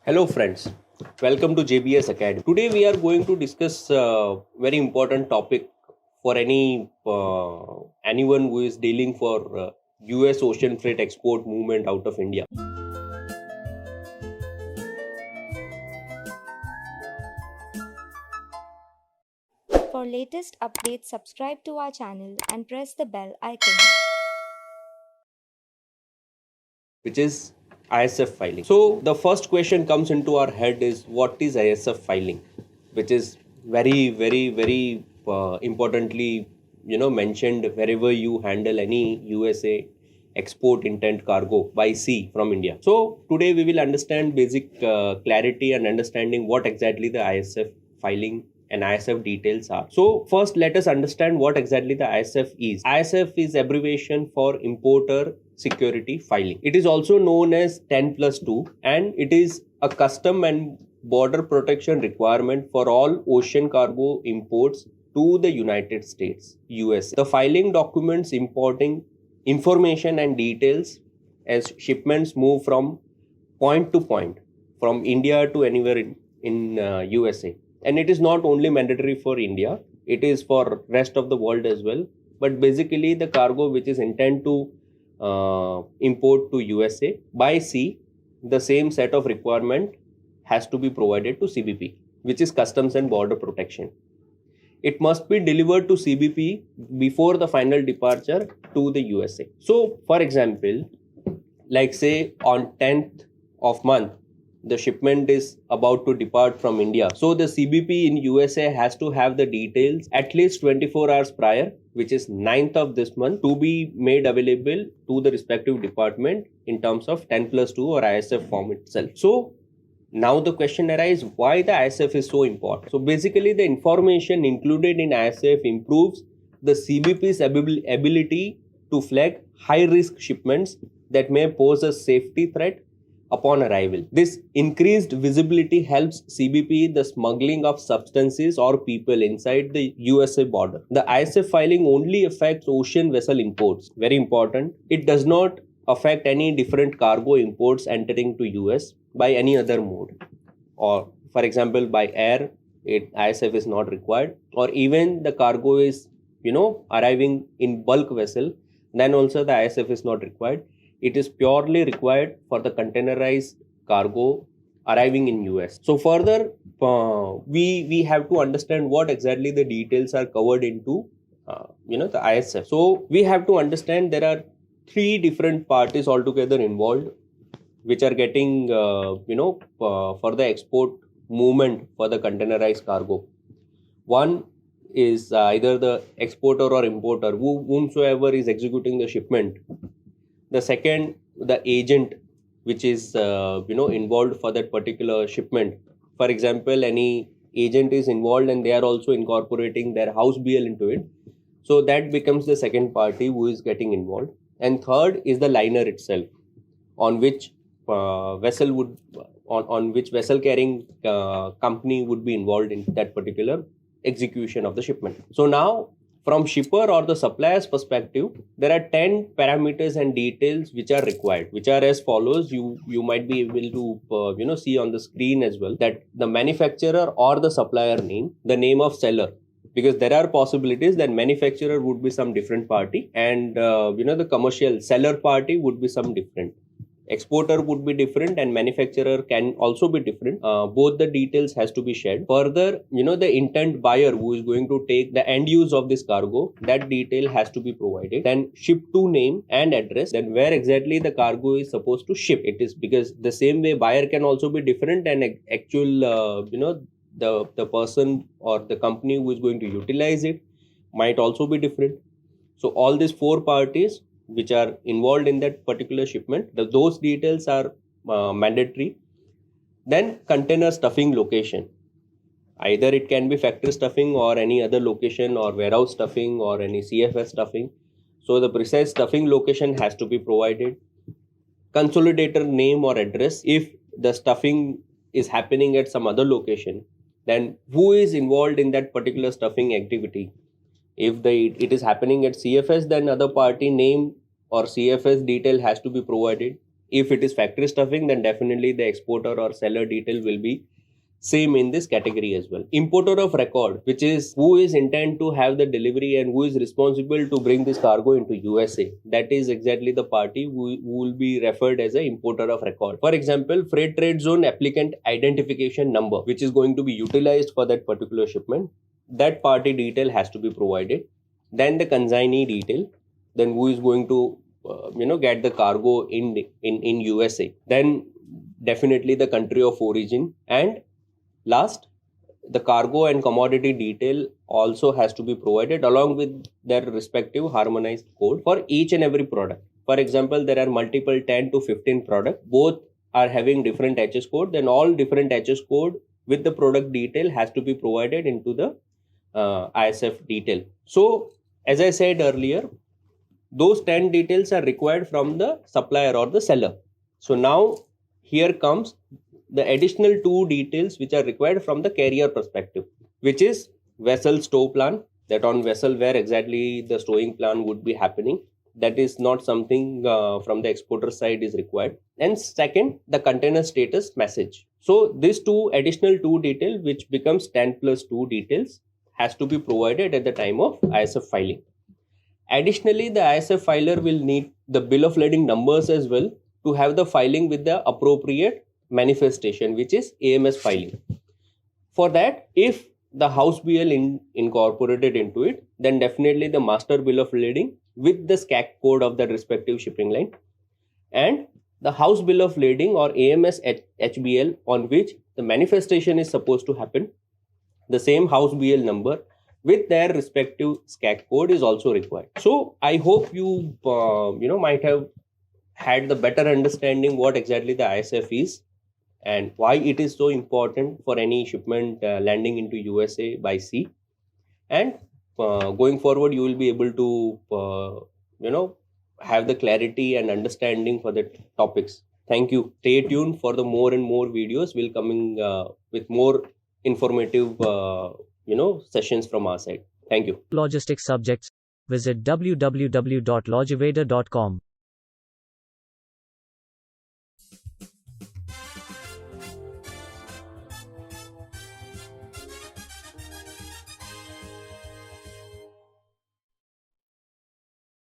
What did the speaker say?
Hello friends, welcome to JBS Academy. Today we are going to discuss a very important topic for anyone who is dealing for US ocean freight export movement out of India. For latest updates, subscribe to our channel and press the bell icon. Which is ISF filing. So the first question comes into our head is what is ISF filing, which is very importantly mentioned wherever you handle any USA export intent cargo by sea from India. So today we will understand basic clarity and understanding what exactly the ISF filing and ISF details are. So first let us understand what exactly the ISF is. ISF is abbreviation for importer security filing. It is also known as 10+2 and it is a custom and border protection requirement for all ocean cargo imports to the United States, US. The filing documents importing information and details as shipments move from point to point, from India to anywhere in USA. And it is not only mandatory for India, it is for rest of the world as well. But basically the cargo which is intended to import to USA by sea, the same set of requirement has to be provided to CBP, which is Customs and Border Protection. It must be delivered to CBP before the final departure to the USA. So, for example, like say on 10th of month, the shipment is about to depart from India. So the CBP in USA has to have the details at least 24 hours prior, which is 9th of this month, to be made available to the respective department in terms of 10+2 or ISF form itself. So now the question arises, why the ISF is so important? So basically the information included in ISF improves the CBP's ability to flag high risk shipments that may pose a safety threat upon arrival. This increased visibility helps CBP the smuggling of substances or people inside the USA border. The ISF filing only affects ocean vessel imports. Very important. It does not affect any different cargo imports entering to US by any other mode. Or for example, by air, ISF is not required. Or even the cargo is, arriving in bulk vessel, then also the ISF is not required. It is purely required for the containerized cargo arriving in US. So further, we have to understand what exactly the details are covered into the ISF. So we have to understand there are three different parties altogether involved, which are getting for the export movement for the containerized cargo. One is either the exporter or importer, whomsoever is executing the shipment. The second, the agent, which is involved for that particular shipment. For example, any agent is involved and they are also incorporating their house BL into it. So that becomes the second party who is getting involved. And third is the liner itself, on which vessel carrying company would be involved in that particular execution of the shipment. So now, from shipper or the supplier's perspective, there are 10 parameters and details which are required, which are as follows. You might be able to see on the screen as well, that the manufacturer or the supplier name, the name of seller, because there are possibilities that manufacturer would be some different party and the commercial seller party would be some different. Exporter would be different and manufacturer can also be different. Both the details has to be shared. Further, the intent buyer who is going to take the end use of this cargo, that detail has to be provided. Then ship to name and address, then where exactly the cargo is supposed to ship. It is because the same way buyer can also be different and actual the person or the company who is going to utilize it might also be different. So all these four parties which are involved in that particular shipment, those details are mandatory. Then container stuffing location, either it can be factory stuffing or any other location or warehouse stuffing or any CFS stuffing. So the precise stuffing location has to be provided. Consolidator name or address, if the stuffing is happening at some other location, then who is involved in that particular stuffing activity. If it is happening at CFS, then other party name or CFS detail has to be provided. If it is factory stuffing, then definitely the exporter or seller detail will be same in this category as well. Importer of record, which is who is intent to have the delivery and who is responsible to bring this cargo into USA. That is exactly the party who will be referred as an importer of record. For example, freight trade zone applicant identification number, which is going to be utilized for that particular shipment. That party detail has to be provided. Then the consignee detail. Then who is going to get the cargo in USA. Then definitely the country of origin, and last, the cargo and commodity detail also has to be provided along with their respective harmonized code for each and every product. For example, there are multiple 10 to 15 products. Both are having different HS code. Then all different HS code with the product detail has to be provided into the ISF detail. So, as I said earlier, those 10 details are required from the supplier or the seller. So now here comes the additional 2 details which are required from the carrier perspective, which is vessel stow plan, that on vessel where exactly the stowing plan would be happening. That is not something from the exporter side is required. And second, the container status message. So these additional 2 detail, which becomes 10 plus 2 details, has to be provided at the time of ISF filing. Additionally, the ISF filer will need the bill of lading numbers as well to have the filing with the appropriate manifestation, which is AMS filing. For that, if the house BL incorporated into it, then definitely the master bill of lading with the SCAC code of the respective shipping line, and the house bill of lading or AMS HBL on which the manifestation is supposed to happen, the same house BL number with their respective SCAC code is also required. So I hope you might have had the better understanding what exactly the ISF is and why it is so important for any shipment landing into USA by sea. And going forward, you will be able to have the clarity and understanding for the topics. Thank you. Stay tuned for the more and more videos. We'll coming with more informative sessions from our side. Thank you. Logistics subjects. Visit www.logiveda.com.